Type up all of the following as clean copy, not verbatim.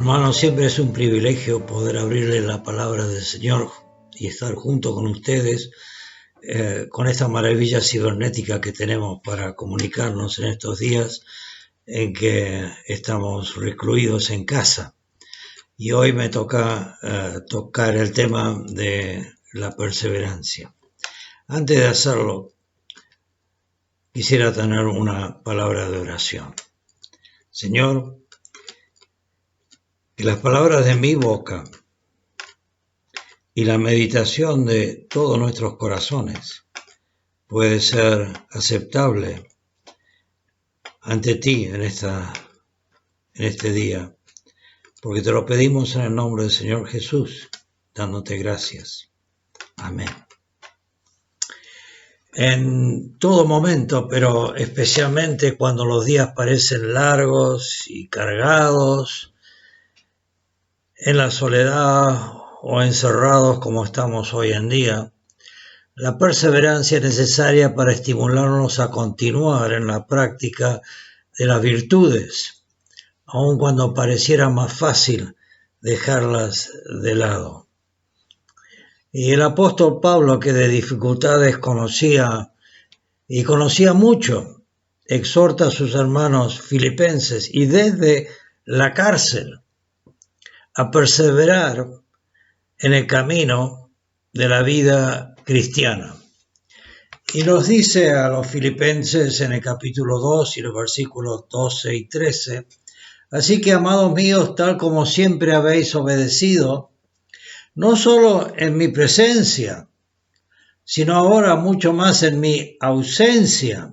Hermano, siempre es un privilegio poder abrirle la palabra del Señor y estar junto con ustedes con esta maravilla cibernética que tenemos para comunicarnos en estos días en que estamos recluidos en casa. Y hoy me toca tocar el tema de la perseverancia. Antes de hacerlo, quisiera tener una palabra de oración. Señor, que las palabras de mi boca y la meditación de todos nuestros corazones puede ser aceptable ante ti en este día, porque te lo pedimos en el nombre del Señor Jesús, dándote gracias. Amén. En todo momento, pero especialmente cuando los días parecen largos y cargados, en la soledad o encerrados como estamos hoy en día, la perseverancia es necesaria para estimularnos a continuar en la práctica de las virtudes, aun cuando pareciera más fácil dejarlas de lado. Y el apóstol Pablo, que de dificultades conocía mucho, exhorta a sus hermanos filipenses y desde la cárcel a perseverar en el camino de la vida cristiana. Y nos dice a los filipenses en el capítulo 2 y los versículos 12 y 13, así que, amados míos, tal como siempre habéis obedecido, no solo en mi presencia, sino ahora mucho más en mi ausencia,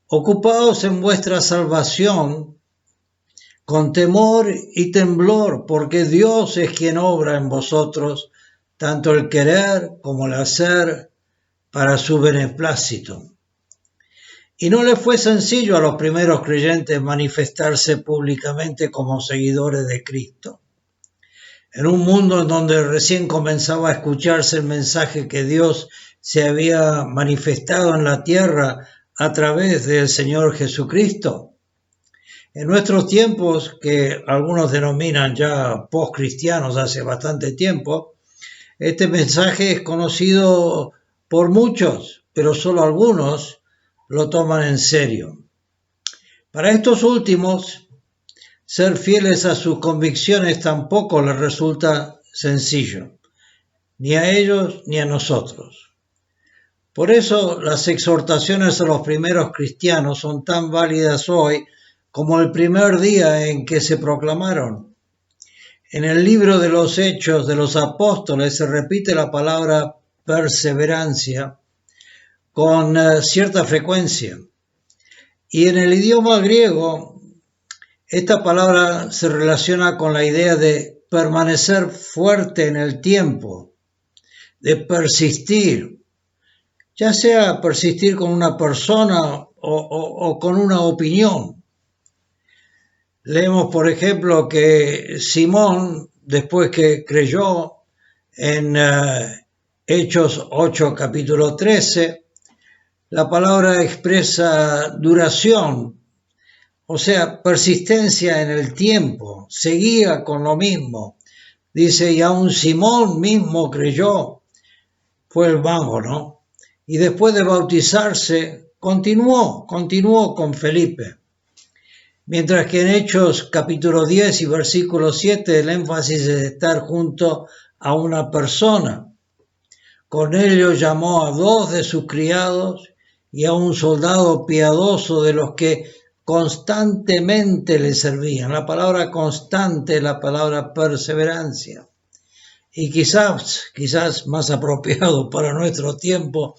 ocupaos en vuestra salvación con temor y temblor, porque Dios es quien obra en vosotros tanto el querer como el hacer para su beneplácito. Y no le fue sencillo a los primeros creyentes manifestarse públicamente como seguidores de Cristo. En un mundo en donde recién comenzaba a escucharse el mensaje que Dios se había manifestado en la tierra a través del Señor Jesucristo. En nuestros tiempos, que algunos denominan ya post-cristianos hace bastante tiempo, este mensaje es conocido por muchos, pero solo algunos lo toman en serio. Para estos últimos, ser fieles a sus convicciones tampoco les resulta sencillo, ni a ellos ni a nosotros. Por eso las exhortaciones a los primeros cristianos son tan válidas hoy como el primer día en que se proclamaron. En el libro de los Hechos de los Apóstoles se repite la palabra perseverancia con cierta frecuencia. Y en el idioma griego, esta palabra se relaciona con la idea de permanecer fuerte en el tiempo, de persistir, ya sea persistir con una persona o con una opinión. Leemos, por ejemplo, que Simón, después que creyó en Hechos 8, capítulo 13, la palabra expresa duración, o sea, persistencia en el tiempo, seguía con lo mismo. Dice, y aún Simón mismo creyó, fue el mago, ¿no? Y después de bautizarse, continuó con Felipe. Mientras que en Hechos capítulo 10 y versículo 7 el énfasis es estar junto a una persona. Cornelio llamó a 2 de sus criados y a un soldado piadoso de los que constantemente le servían. La palabra constante es la palabra perseverancia. Y quizás más apropiado para nuestro tiempo,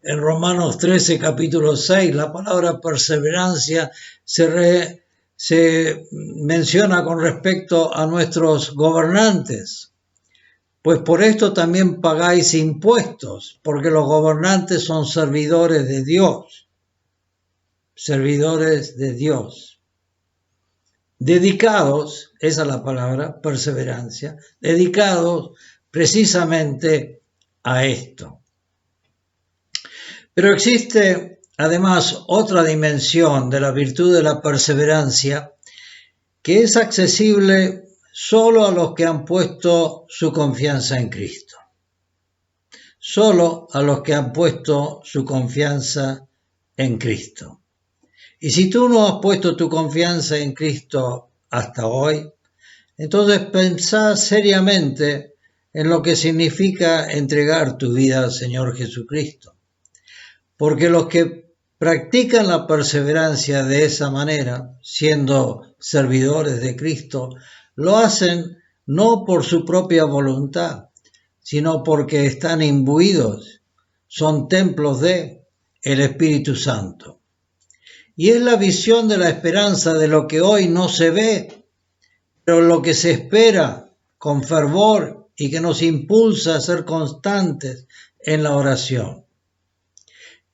en Romanos 13, capítulo 6, la palabra perseverancia se menciona con respecto a nuestros gobernantes. Pues por esto también pagáis impuestos, porque los gobernantes son servidores de Dios. Servidores de Dios. Dedicados, esa es la palabra, perseverancia, dedicados precisamente a esto. Pero existe además otra dimensión de la virtud de la perseverancia que es accesible solo a los que han puesto su confianza en Cristo. Solo a los que han puesto su confianza en Cristo. Y si tú no has puesto tu confianza en Cristo hasta hoy, entonces pensá seriamente en lo que significa entregar tu vida al Señor Jesucristo. Porque los que practican la perseverancia de esa manera, siendo servidores de Cristo, lo hacen no por su propia voluntad, sino porque están imbuidos, son templos de el Espíritu Santo. Y es la visión de la esperanza de lo que hoy no se ve, pero lo que se espera con fervor y que nos impulsa a ser constantes en la oración.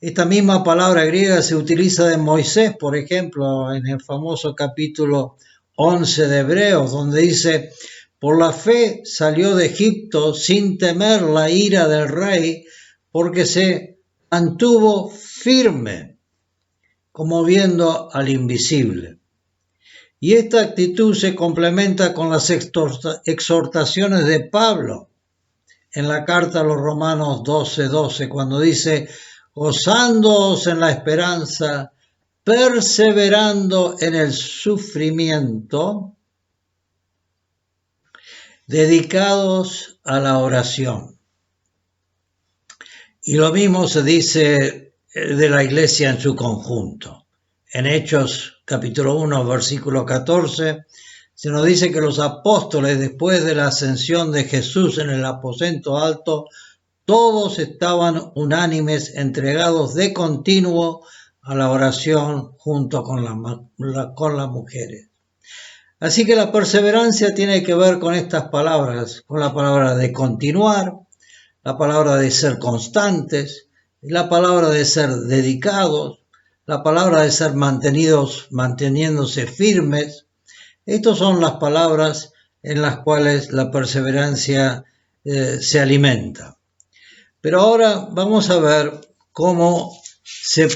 Esta misma palabra griega se utiliza de Moisés, por ejemplo, en el famoso capítulo 11 de Hebreos, donde dice: por la fe salió de Egipto sin temer la ira del rey, porque se mantuvo firme, como viendo al invisible. Y esta actitud se complementa con las exhortaciones de Pablo en la carta a los Romanos 12:12, cuando dice: gozándoos en la esperanza, perseverando en el sufrimiento, dedicados a la oración. Y lo mismo se dice de la iglesia en su conjunto. En Hechos capítulo 1, versículo 14, se nos dice que los apóstoles, después de la ascensión de Jesús en el aposento alto, todos estaban unánimes, entregados de continuo a la oración junto con las mujeres. Así que la perseverancia tiene que ver con estas palabras, con la palabra de continuar, la palabra de ser constantes, la palabra de ser dedicados, la palabra de ser manteniéndose firmes. Estas son las palabras en las cuales la perseverancia se alimenta. Pero ahora vamos a ver cómo se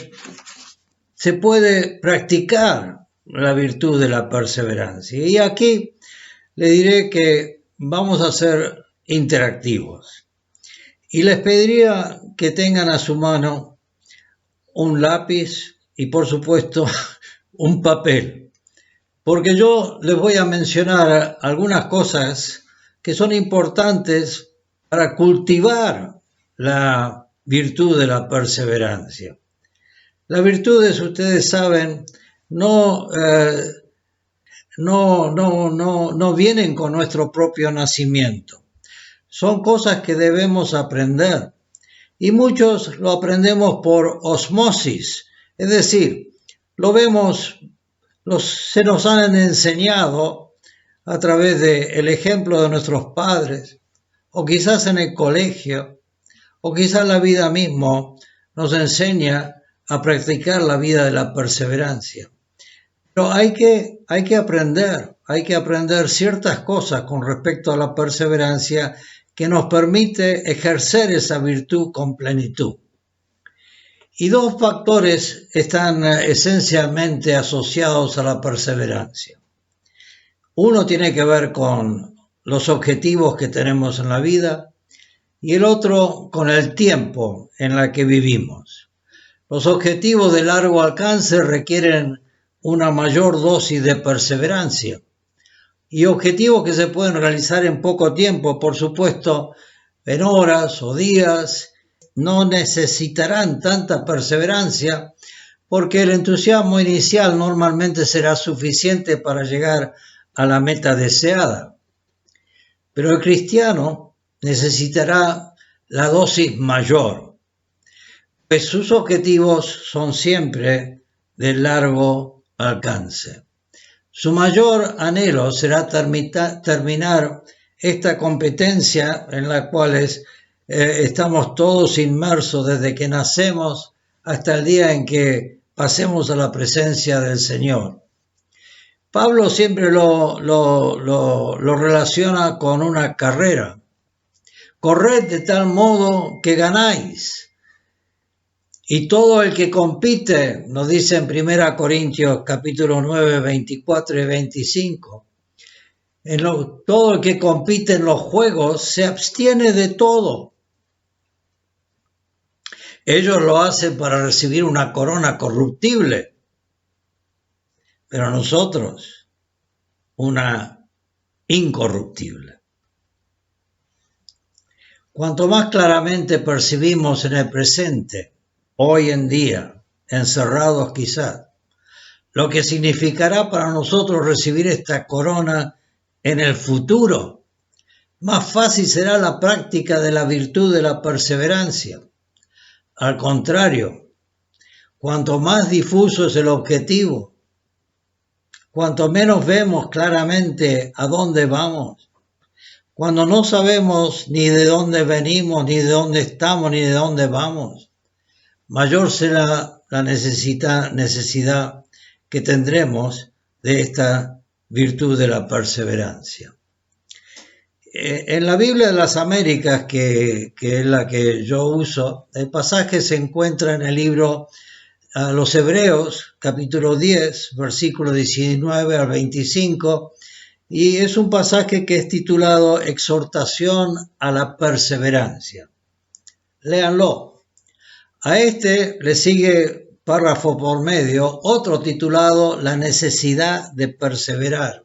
puede practicar la virtud de la perseverancia. Y aquí le diré que vamos a ser interactivos. Y les pediría que tengan a su mano un lápiz y, por supuesto, un papel. Porque yo les voy a mencionar algunas cosas que son importantes para cultivar la virtud de la perseverancia. Las virtudes, ustedes saben, no vienen con nuestro propio nacimiento. Son cosas que debemos aprender. Y muchos lo aprendemos por osmosis, es decir, lo vemos, se nos han enseñado a través del ejemplo de nuestros padres, o quizás en el colegio, o quizás la vida misma nos enseña a practicar la vida de la perseverancia. Pero hay que aprender ciertas cosas con respecto a la perseverancia que nos permite ejercer esa virtud con plenitud. Y dos factores están esencialmente asociados a la perseverancia. Uno tiene que ver con los objetivos que tenemos en la vida y el otro con el tiempo en el que vivimos. Los objetivos de largo alcance requieren una mayor dosis de perseverancia y objetivos que se pueden realizar en poco tiempo, por supuesto, en horas o días, no necesitarán tanta perseverancia porque el entusiasmo inicial normalmente será suficiente para llegar a la meta deseada. Pero el cristiano necesitará la dosis mayor, pues sus objetivos son siempre de largo alcance. Su mayor anhelo será terminar esta competencia en la cual estamos todos inmersos desde que nacemos hasta el día en que pasemos a la presencia del Señor. Pablo siempre lo relaciona con una carrera. Corred de tal modo que ganáis. Y todo el que compite, nos dice en 1 Corintios capítulo 9, 24 y 25, todo el que compite en los juegos se abstiene de todo. Ellos lo hacen para recibir una corona corruptible, pero nosotros una incorruptible. Cuanto más claramente percibimos en el presente, hoy en día, encerrados quizás, lo que significará para nosotros recibir esta corona en el futuro, más fácil será la práctica de la virtud de la perseverancia. Al contrario, cuanto más difuso es el objetivo, cuanto menos vemos claramente a dónde vamos, cuando no sabemos ni de dónde venimos, ni de dónde estamos, ni de dónde vamos, mayor será la necesidad que tendremos de esta virtud de la perseverancia. En la Biblia de las Américas, que es la que yo uso, el pasaje se encuentra en el libro a los Hebreos, capítulo 10, versículo 19 al 25, y es un pasaje que es titulado Exhortación a la perseverancia. Léanlo. A este le sigue párrafo por medio otro titulado La necesidad de perseverar,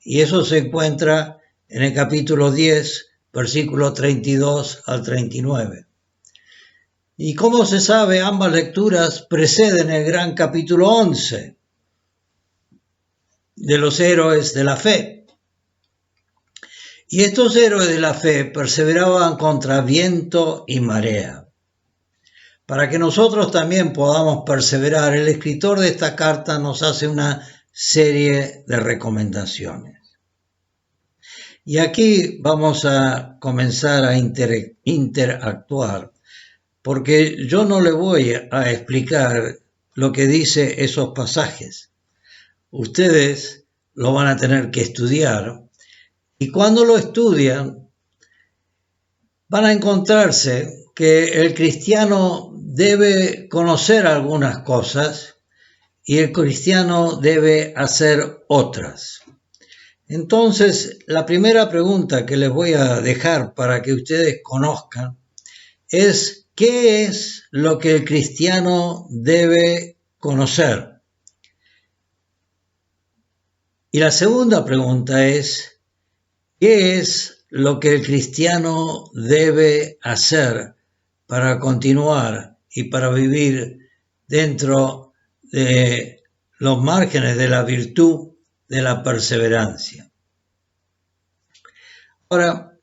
y eso se encuentra en el capítulo 10, versículos 32 al 39. Y como se sabe, ambas lecturas preceden el gran capítulo 11 de los héroes de la fe. Y estos héroes de la fe perseveraban contra viento y marea. Para que nosotros también podamos perseverar, el escritor de esta carta nos hace una serie de recomendaciones. Y aquí vamos a comenzar a interactuar, porque yo no le voy a explicar lo que dice esos pasajes. Ustedes lo van a tener que estudiar, y cuando lo estudian van a encontrarse que el cristiano debe conocer algunas cosas y el cristiano debe hacer otras. Entonces, la primera pregunta que les voy a dejar para que ustedes conozcan es ¿qué es lo que el cristiano debe conocer? Y la segunda pregunta es ¿qué es lo que el cristiano debe hacer para continuar y para vivir dentro de los márgenes de la virtud de la perseverancia? Ahora,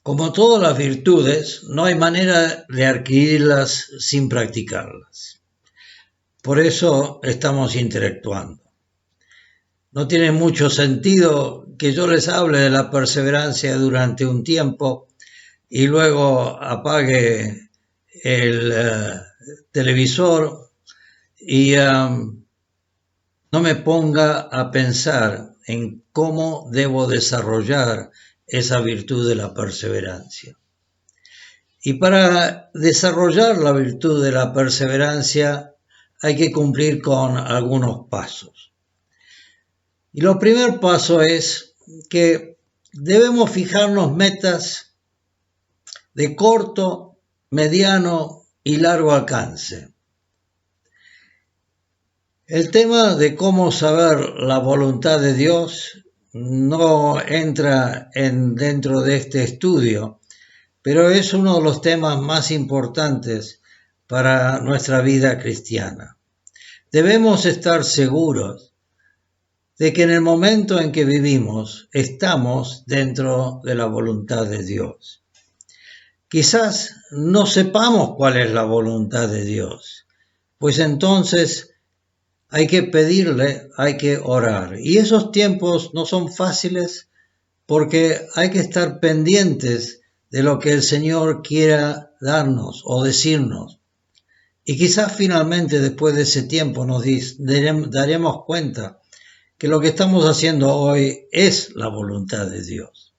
como todas las virtudes, no hay manera de adquirirlas sin practicarlas. Por eso estamos interactuando. No tiene mucho sentido que yo les hable de la perseverancia durante un tiempo y luego apague el televisor y no me ponga a pensar en cómo debo desarrollar esa virtud de la perseverancia. Y para desarrollar la virtud de la perseverancia hay que cumplir con algunos pasos. Y el primer paso es que debemos fijarnos metas de corto, mediano y largo alcance. El tema de cómo saber la voluntad de Dios no entra dentro de este estudio, pero es uno de los temas más importantes para nuestra vida cristiana. Debemos estar seguros de que en el momento en que vivimos estamos dentro de la voluntad de Dios. Quizás no sepamos cuál es la voluntad de Dios, pues entonces hay que pedirle, hay que orar. Y esos tiempos no son fáciles porque hay que estar pendientes de lo que el Señor quiera darnos o decirnos. Y quizás finalmente después de ese tiempo nos daremos cuenta que lo que estamos haciendo hoy es la voluntad de Dios.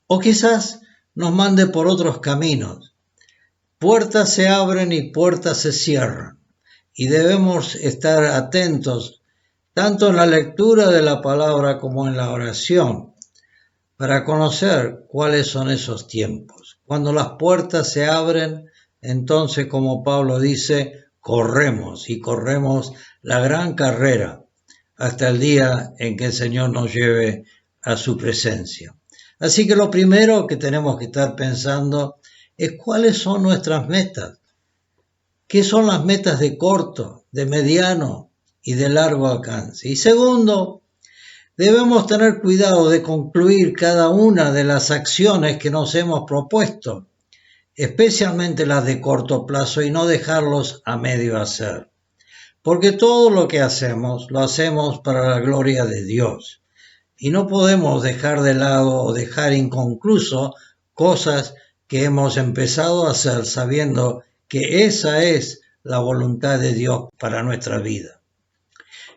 O quizás nos mande por otros caminos, puertas se abren y puertas se cierran, y debemos estar atentos tanto en la lectura de la palabra como en la oración, para conocer cuáles son esos tiempos. Cuando las puertas se abren, entonces, como Pablo dice, corremos y corremos la gran carrera hasta el día en que el Señor nos lleve a su presencia. Así que lo primero que tenemos que estar pensando es cuáles son nuestras metas. ¿Qué son las metas de corto, de mediano y de largo alcance? Y segundo, debemos tener cuidado de concluir cada una de las acciones que nos hemos propuesto, especialmente las de corto plazo, y no dejarlos a medio hacer. Porque todo lo que hacemos, lo hacemos para la gloria de Dios. Y no podemos dejar de lado o dejar inconcluso cosas que hemos empezado a hacer sabiendo que esa es la voluntad de Dios para nuestra vida.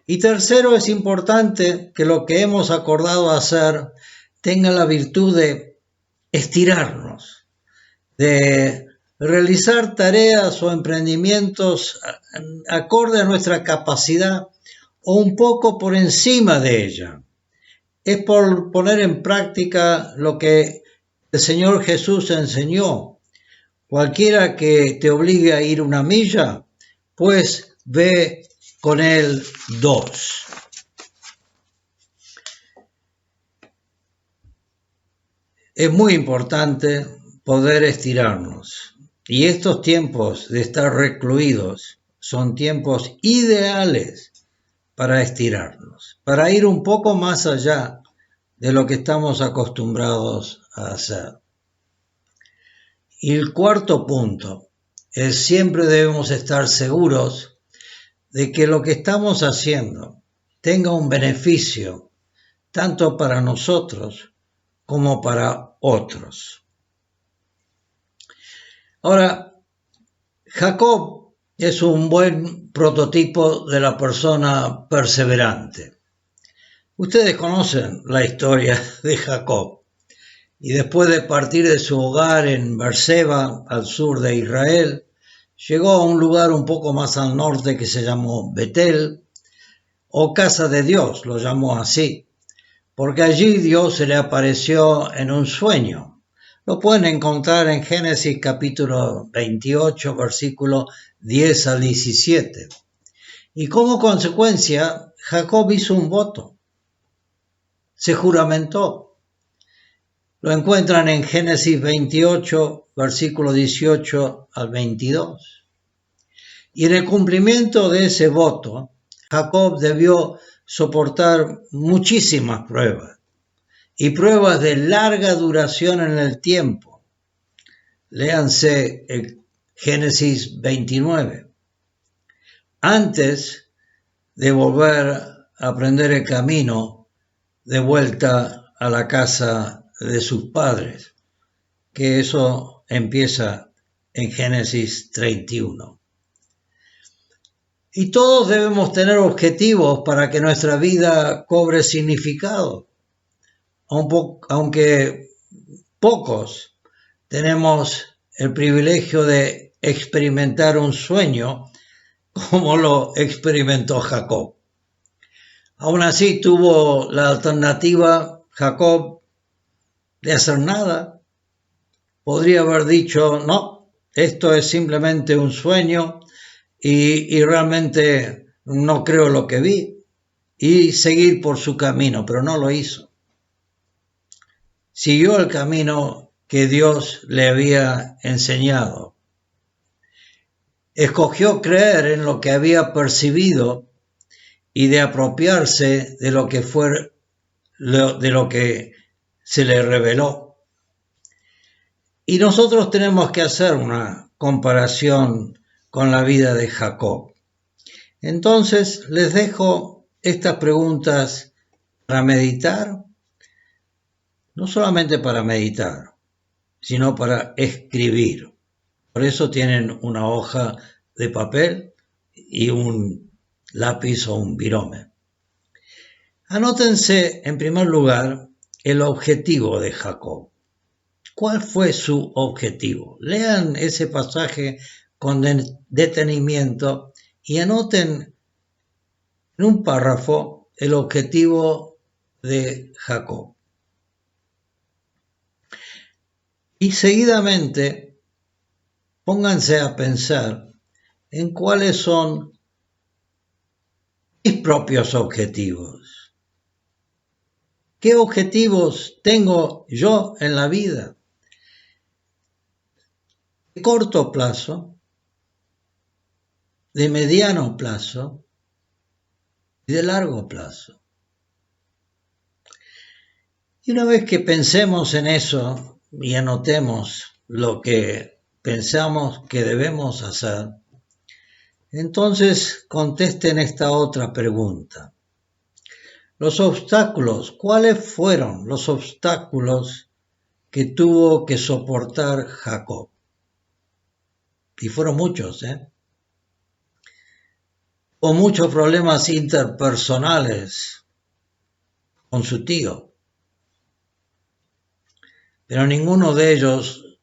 Y tercero, es importante que lo que hemos acordado hacer tenga la virtud de estirarnos, de realizar tareas o emprendimientos acorde a nuestra capacidad o un poco por encima de ella. Es por poner en práctica lo que el Señor Jesús enseñó. Cualquiera que te obligue a ir una milla, pues ve con él 2. Es muy importante poder estirarnos. Y estos tiempos de estar recluidos son tiempos ideales para estirarnos, para ir un poco más allá de lo que estamos acostumbrados a hacer. Y el cuarto punto es siempre debemos estar seguros de que lo que estamos haciendo tenga un beneficio tanto para nosotros como para otros. Ahora, Jacob es un buen prototipo de la persona perseverante. Ustedes conocen la historia de Jacob. Y después de partir de su hogar en Beerseba, al sur de Israel, llegó a un lugar un poco más al norte que se llamó Betel, o Casa de Dios, lo llamó así, porque allí Dios se le apareció en un sueño. Lo pueden encontrar en Génesis capítulo 28, versículo 10 al 17. Y como consecuencia, Jacob hizo un voto, se juramentó. Lo encuentran en Génesis 28, versículo 18 al 22. Y en el cumplimiento de ese voto, Jacob debió soportar muchísimas pruebas, y pruebas de larga duración en el tiempo. Léanse el Génesis 29. Antes de volver a aprender el camino de vuelta a la casa de sus padres, que eso empieza en Génesis 31. Y todos debemos tener objetivos para que nuestra vida cobre significado, aunque pocos tenemos el privilegio de experimentar un sueño como lo experimentó Jacob. Aún así tuvo la alternativa Jacob de hacer nada. Podría haber dicho, no, esto es simplemente un sueño y realmente no creo lo que vi, y seguir por su camino, pero no lo hizo. Siguió el camino que Dios le había enseñado. Escogió creer en lo que había percibido y de apropiarse de lo que se le reveló. Y nosotros tenemos que hacer una comparación con la vida de Jacob. Entonces les dejo estas preguntas para meditar, no solamente para meditar, sino para escribir. Por eso tienen una hoja de papel y un lápiz o un virome. Anótense en primer lugar el objetivo de Jacob. ¿Cuál fue su objetivo? Lean ese pasaje con detenimiento y anoten en un párrafo el objetivo de Jacob. Y seguidamente pónganse a pensar en cuáles son mis propios objetivos. ¿Qué objetivos tengo yo en la vida? De corto plazo, de mediano plazo y de largo plazo. Y una vez que pensemos en eso y anotemos lo que pensamos que debemos hacer, entonces contesten esta otra pregunta. Los obstáculos, ¿cuáles fueron los obstáculos que tuvo que soportar Jacob? Y fueron muchos, O muchos problemas interpersonales con su tío. Pero ninguno de ellos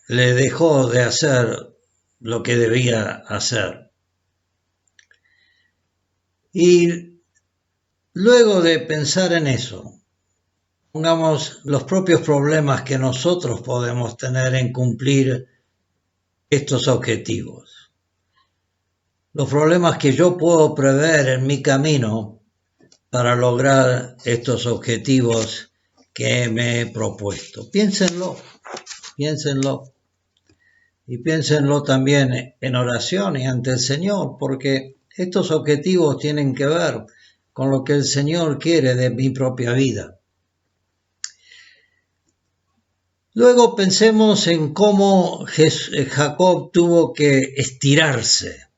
le dejó de hacer lo que debía hacer. Y luego de pensar en eso, pongamos los propios problemas que nosotros podemos tener en cumplir estos objetivos. Los problemas que yo puedo prever en mi camino para lograr estos objetivos que me he propuesto. Piénsenlo. Y piénsenlo también en oración y ante el Señor, porque estos objetivos tienen que ver con lo que el Señor quiere de mi propia vida. Luego pensemos en cómo Jacob tuvo que estirarse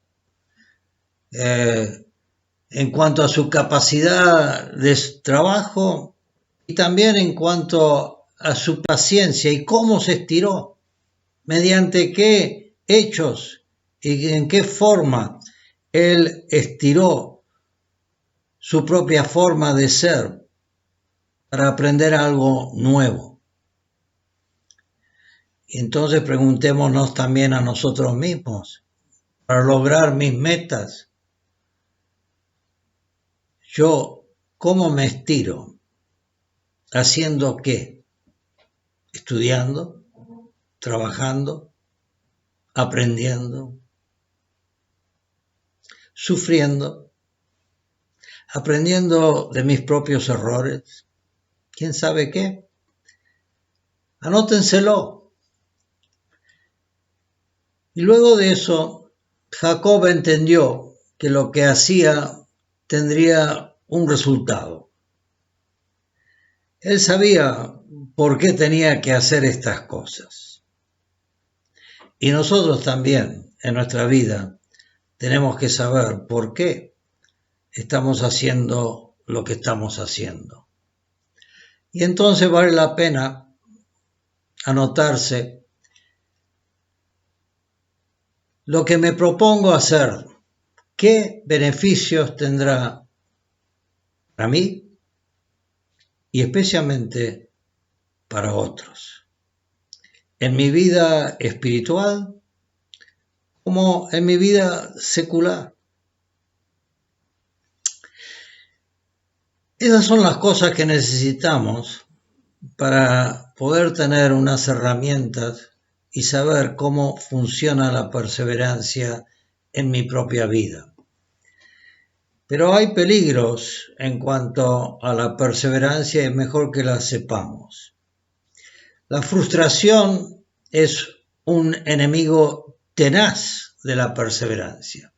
en cuanto a su capacidad de trabajo y también en cuanto a su paciencia y cómo se estiró, mediante qué hechos y en qué forma él estiró su propia forma de ser para aprender algo nuevo. Y entonces preguntémonos también a nosotros mismos, para lograr mis metas, yo, ¿cómo me estiro? ¿Haciendo qué? ¿Estudiando? ¿Trabajando? ¿Aprendiendo? ¿Sufriendo? ¿Aprendiendo de mis propios errores? ¿Quién sabe qué? Anótenselo. Y luego de eso, Jacob entendió que lo que hacía tendría un resultado. Él sabía por qué tenía que hacer estas cosas. Y nosotros también, en nuestra vida, tenemos que saber por qué estamos haciendo lo que estamos haciendo. Y entonces vale la pena anotarse lo que me propongo hacer, qué beneficios tendrá para mí y especialmente para otros, en mi vida espiritual como en mi vida secular. Esas son las cosas que necesitamos para poder tener unas herramientas y saber cómo funciona la perseverancia en mi propia vida. Pero hay peligros en cuanto a la perseverancia y es mejor que la sepamos. La frustración es un enemigo tenaz de la perseverancia,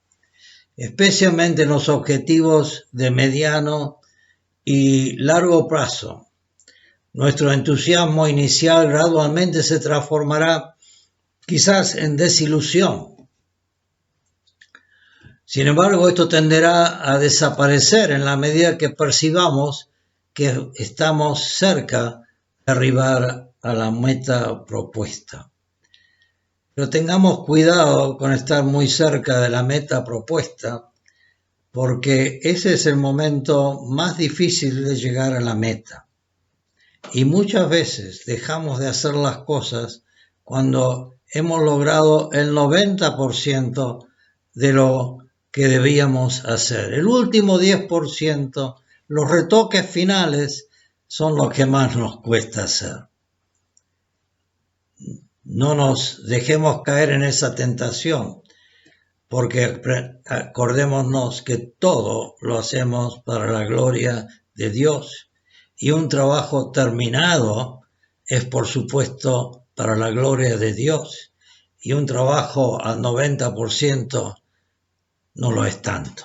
especialmente en los objetivos de mediano y largo plazo. Nuestro entusiasmo inicial gradualmente se transformará quizás en desilusión. Sin embargo, esto tenderá a desaparecer en la medida que percibamos que estamos cerca de arribar a la meta propuesta. Pero tengamos cuidado con estar muy cerca de la meta propuesta, porque ese es el momento más difícil de llegar a la meta. Y muchas veces dejamos de hacer las cosas cuando hemos logrado el 90% de lo que debíamos hacer. El último 10%, los retoques finales, son los que más nos cuesta hacer. No nos dejemos caer en esa tentación, porque acordémonos que todo lo hacemos para la gloria de Dios, y un trabajo terminado es, por supuesto, para la gloria de Dios, y un trabajo al 90% no lo es tanto.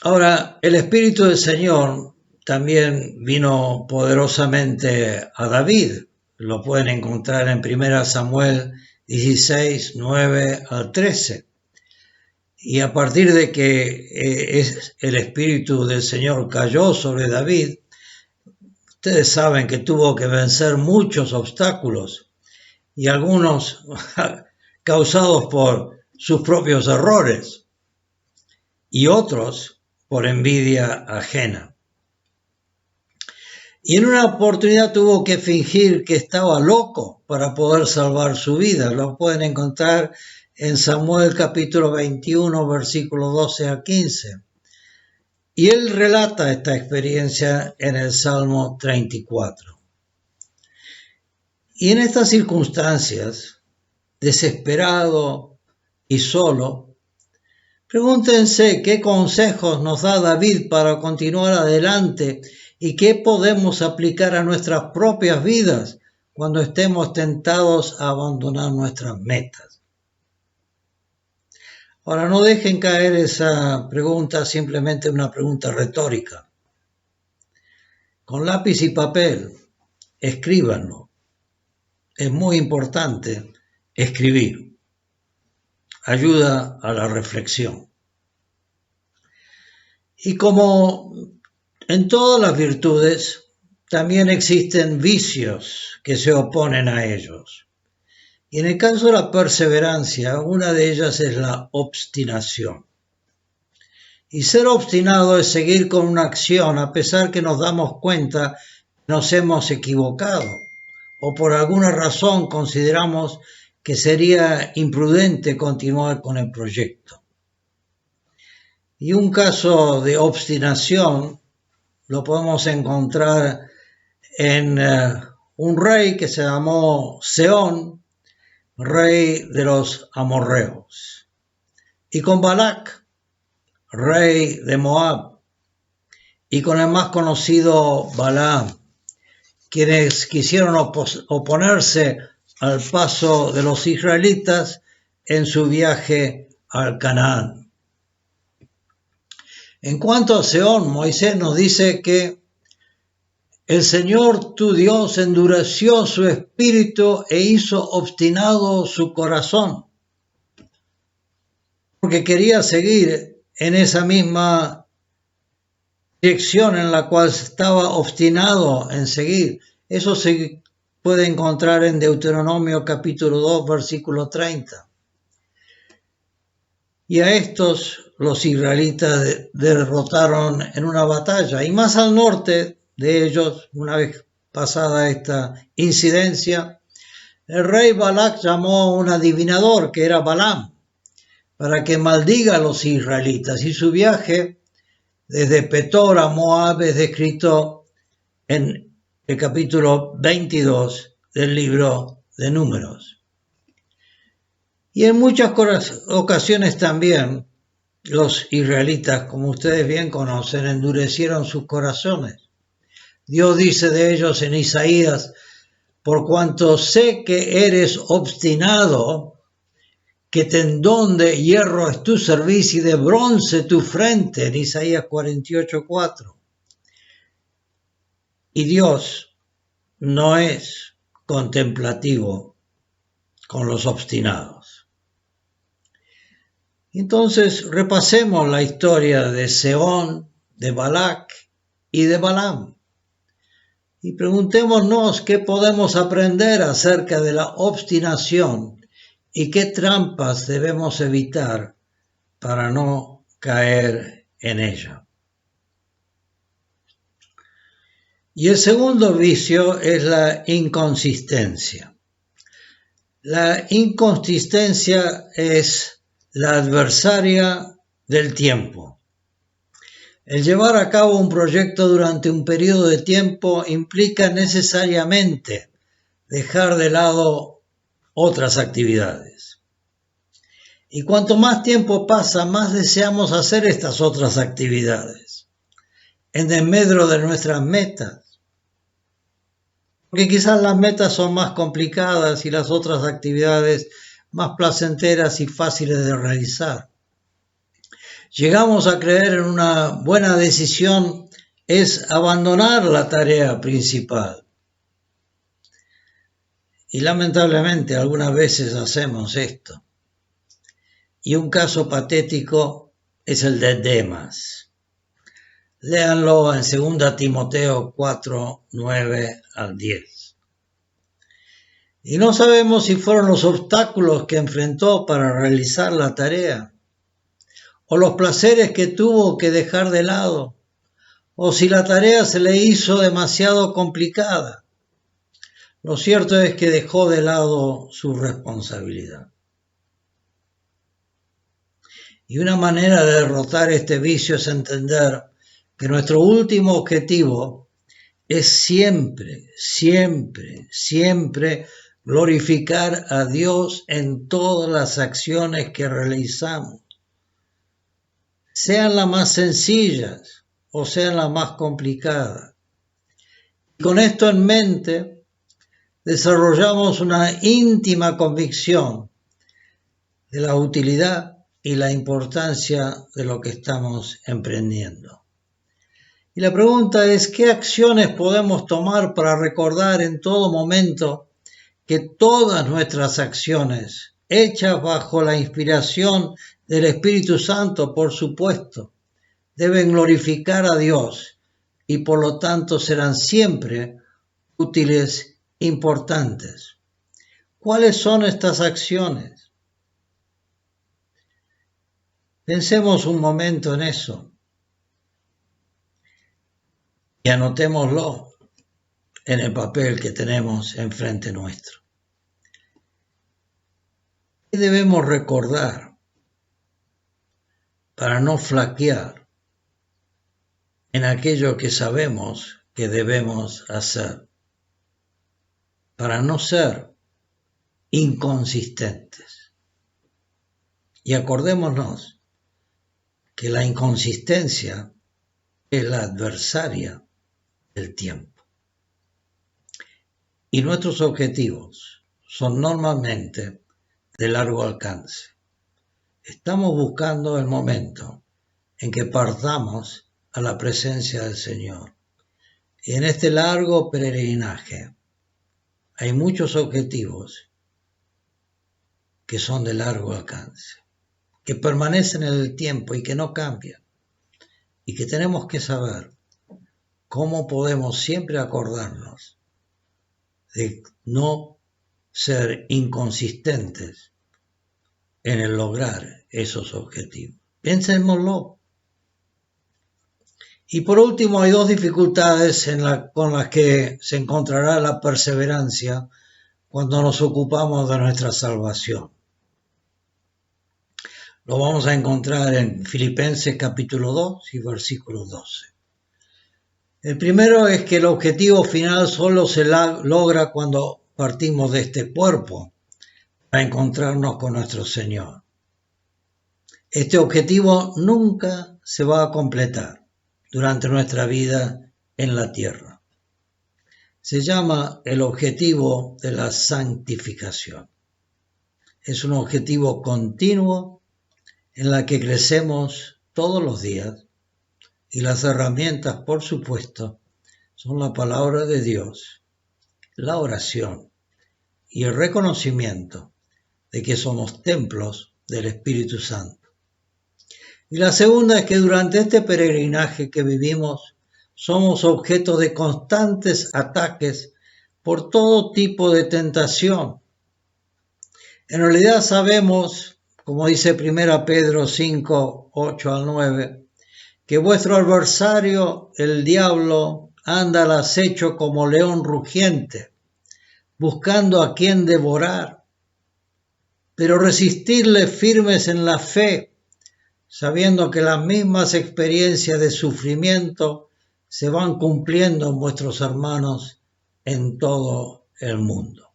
Ahora, el Espíritu del Señor también vino poderosamente a David. Lo pueden encontrar en 1 Samuel 16, 9 al 13. Y a partir de que el Espíritu del Señor cayó sobre David, ustedes saben que tuvo que vencer muchos obstáculos, y algunos causados por sus propios errores, y otros por envidia ajena. Y en una oportunidad tuvo que fingir que estaba loco para poder salvar su vida. Lo pueden encontrar en Samuel capítulo 21, versículos 12 a 15. Y él relata esta experiencia en el Salmo 34. Y en estas circunstancias, desesperado y solo, pregúntense qué consejos nos da David para continuar adelante y qué podemos aplicar a nuestras propias vidas cuando estemos tentados a abandonar nuestras metas. Ahora, no dejen caer esa pregunta simplemente una pregunta retórica. Con lápiz y papel, escríbanlo. Es muy importante escribir. Ayuda a la reflexión. Y como en todas las virtudes, también existen vicios que se oponen a ellos. Y en el caso de la perseverancia, una de ellas es la obstinación. Y ser obstinado es seguir con una acción a pesar que nos damos cuenta que nos hemos equivocado o por alguna razón consideramos que sería imprudente continuar con el proyecto. Y un caso de obstinación lo podemos encontrar en un rey que se llamó Sehón, rey de los amorreos, y con Balac, rey de Moab, y con el más conocido Balaam, quienes quisieron oponerse al paso de los israelitas en su viaje al Canaán. En cuanto a Sehón, Moisés nos dice que el Señor tu Dios endureció su espíritu e hizo obstinado su corazón, porque quería seguir en esa misma dirección en la cual estaba obstinado en seguir. Eso se puede encontrar en Deuteronomio capítulo 2, versículo 30. Y a estos los israelitas derrotaron en una batalla. Y más al norte de ellos, una vez pasada esta incidencia, el rey Balac llamó a un adivinador que era Balaam para que maldiga a los israelitas. Y su viaje desde Petor a Moab es descrito en el capítulo 22 del libro de Números. Y en muchas ocasiones también los israelitas, como ustedes bien conocen, endurecieron sus corazones. Dios dice de ellos en Isaías: por cuanto sé que eres obstinado, que tendón de hierro es tu cerviz y de bronce tu frente, en Isaías 48:4. Y Dios no es contemplativo con los obstinados. Entonces repasemos la historia de Sehón, de Balac y de Balaam. Y preguntémonos qué podemos aprender acerca de la obstinación y qué trampas debemos evitar para no caer en ella. Y el segundo vicio es la inconsistencia. La inconsistencia es la adversaria del tiempo. El llevar a cabo un proyecto durante un periodo de tiempo implica necesariamente dejar de lado otras actividades. Y cuanto más tiempo pasa, más deseamos hacer estas otras actividades en desmedro de nuestras metas. Porque quizás las metas son más complicadas y las otras actividades más placenteras y fáciles de realizar. Llegamos a creer en una buena decisión es abandonar la tarea principal. Y lamentablemente algunas veces hacemos esto. Y un caso patético es el de Demas. Léanlo en 2 Timoteo 4, 9 al 10. Y no sabemos si fueron los obstáculos que enfrentó para realizar la tarea, o los placeres que tuvo que dejar de lado, o si la tarea se le hizo demasiado complicada. Lo cierto es que dejó de lado su responsabilidad. Y una manera de derrotar este vicio es entender que nuestro último objetivo es siempre, siempre, siempre glorificar a Dios en todas las acciones que realizamos, sean las más sencillas o sean las más complicadas. Y con esto en mente, desarrollamos una íntima convicción de la utilidad y la importancia de lo que estamos emprendiendo. Y la pregunta es, ¿qué acciones podemos tomar para recordar en todo momento que todas nuestras acciones, hechas bajo la inspiración del Espíritu Santo, por supuesto, deben glorificar a Dios y por lo tanto serán siempre útiles, importantes? ¿Cuáles son estas acciones? Pensemos un momento en eso y anotémoslo en el papel que tenemos enfrente nuestro. ¿Qué debemos recordar para no flaquear en aquello que sabemos que debemos hacer? Para no ser inconsistentes. Y acordémonos que la inconsistencia es la adversaria del tiempo. Y nuestros objetivos son normalmente de largo alcance. Estamos buscando el momento en que partamos a la presencia del Señor. Y en este largo peregrinaje hay muchos objetivos que son de largo alcance, que permanecen en el tiempo y que no cambian. Y que tenemos que saber cómo podemos siempre acordarnos de no ser inconsistentes en el lograr esos objetivos. Pensémoslo. Y por último, hay dos dificultades con las que se encontrará la perseverancia cuando nos ocupamos de nuestra salvación. Lo vamos a encontrar en Filipenses capítulo 2 y versículo 12. El primero es que el objetivo final solo se logra cuando partimos de este cuerpo para encontrarnos con nuestro Señor. Este objetivo nunca se va a completar durante nuestra vida en la tierra. Se llama el objetivo de la santificación. Es un objetivo continuo en la que crecemos todos los días y las herramientas, por supuesto, son la palabra de Dios, la oración y el reconocimiento de que somos templos del Espíritu Santo. Y la segunda es que durante este peregrinaje que vivimos somos objeto de constantes ataques por todo tipo de tentación. En realidad sabemos, como dice 1 Pedro 5, 8 al 9, que vuestro adversario, el diablo, anda al acecho como león rugiente, buscando a quien devorar, pero resistirle firmes en la fe, sabiendo que las mismas experiencias de sufrimiento se van cumpliendo en vuestros hermanos en todo el mundo.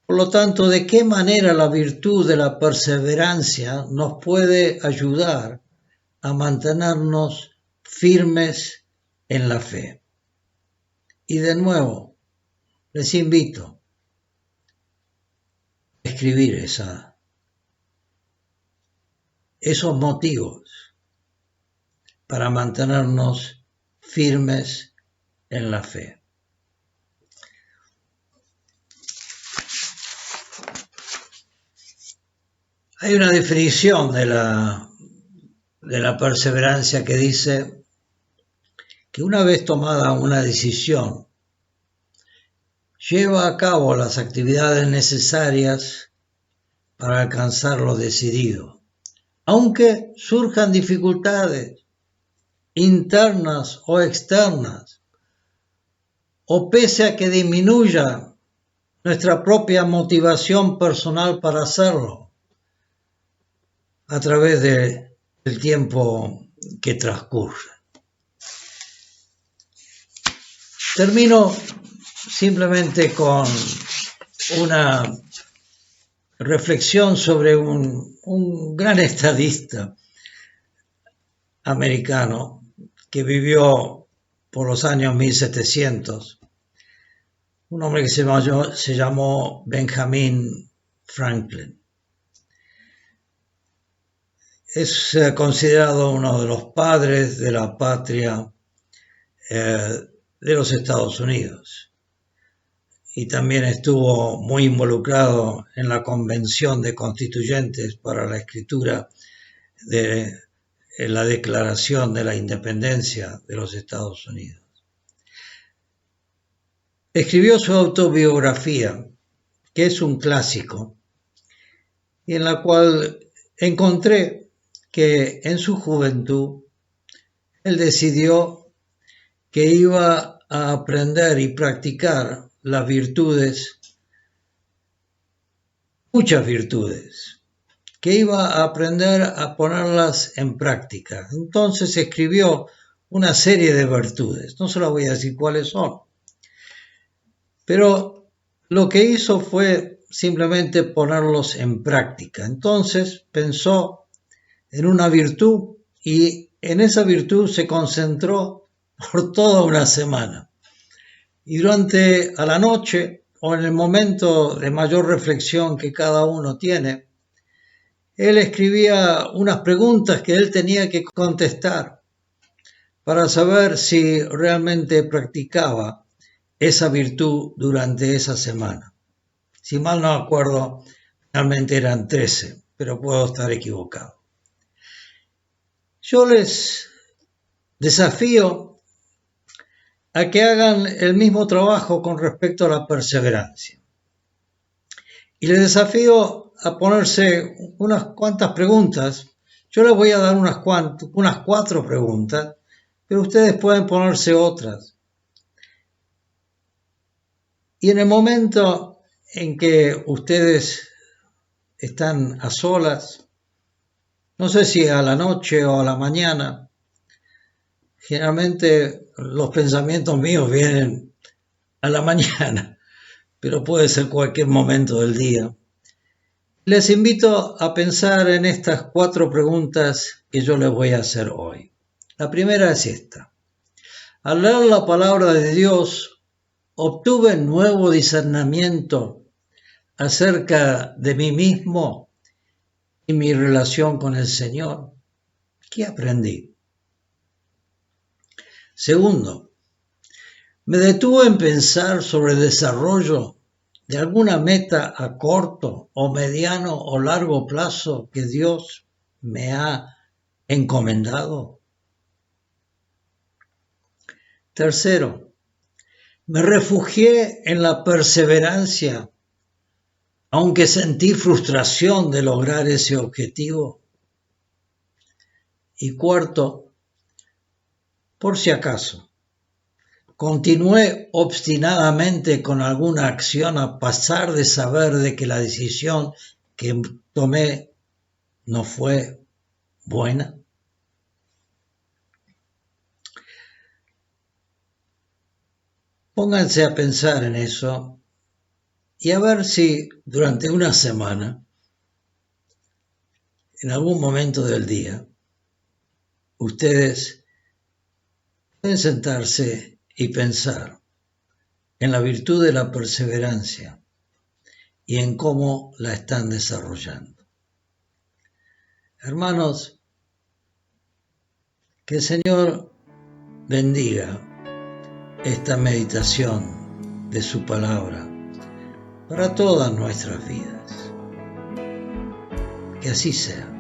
Por lo tanto, ¿de qué manera la virtud de la perseverancia nos puede ayudar a mantenernos firmes en la fe? Y de nuevo, les invito a escribir esos motivos para mantenernos firmes en la fe. Hay una definición de la perseverancia que dice que una vez tomada una decisión, lleva a cabo las actividades necesarias para alcanzar lo decidido, aunque surjan dificultades internas o externas, o pese a que disminuya nuestra propia motivación personal para hacerlo a través del tiempo que transcurre. Termino simplemente con una reflexión sobre un gran estadista americano que vivió por los años 1700, un hombre que se llamó Benjamin Franklin. Es considerado uno de los padres de la patria de los Estados Unidos y también estuvo muy involucrado en la Convención de Constituyentes para la escritura de la Declaración de la Independencia de los Estados Unidos. Escribió su autobiografía, que es un clásico, y en la cual encontré que en su juventud él decidió que iba a aprender y practicar las virtudes, muchas virtudes, que iba a aprender a ponerlas en práctica. Entonces escribió una serie de virtudes, no se las voy a decir cuáles son, pero lo que hizo fue simplemente ponerlos en práctica. Entonces pensó en una virtud y en esa virtud se concentró por toda una semana. Y durante a la noche o en el momento de mayor reflexión que cada uno tiene, él escribía unas preguntas que él tenía que contestar para saber si realmente practicaba esa virtud durante esa semana. Si mal no acuerdo, realmente eran 13, pero puedo estar equivocado. Yo les desafío a que hagan el mismo trabajo con respecto a la perseverancia. Y les desafío a ponerse unas cuantas preguntas. Yo les voy a dar unas 4 preguntas, pero ustedes pueden ponerse otras. Y en el momento en que ustedes están a solas, no sé si a la noche o a la mañana, generalmente los pensamientos míos vienen a la mañana, pero puede ser cualquier momento del día. Les invito a pensar en estas 4 preguntas que yo les voy a hacer hoy. La primera es esta. Al leer la palabra de Dios, obtuve nuevo discernimiento acerca de mí mismo y mi relación con el Señor. ¿Qué aprendí? Segundo, me detuve en pensar sobre el desarrollo de alguna meta a corto o mediano o largo plazo que Dios me ha encomendado. Tercero, me refugié en la perseverancia, aunque sentí frustración de lograr ese objetivo. Y cuarto, por si acaso, continué obstinadamente con alguna acción a pesar de saber de que la decisión que tomé no fue buena. Pónganse a pensar en eso y a ver si durante una semana, en algún momento del día, ustedes pueden sentarse y pensar en la virtud de la perseverancia y en cómo la están desarrollando. Hermanos, que el Señor bendiga esta meditación de su palabra para todas nuestras vidas. Que así sea.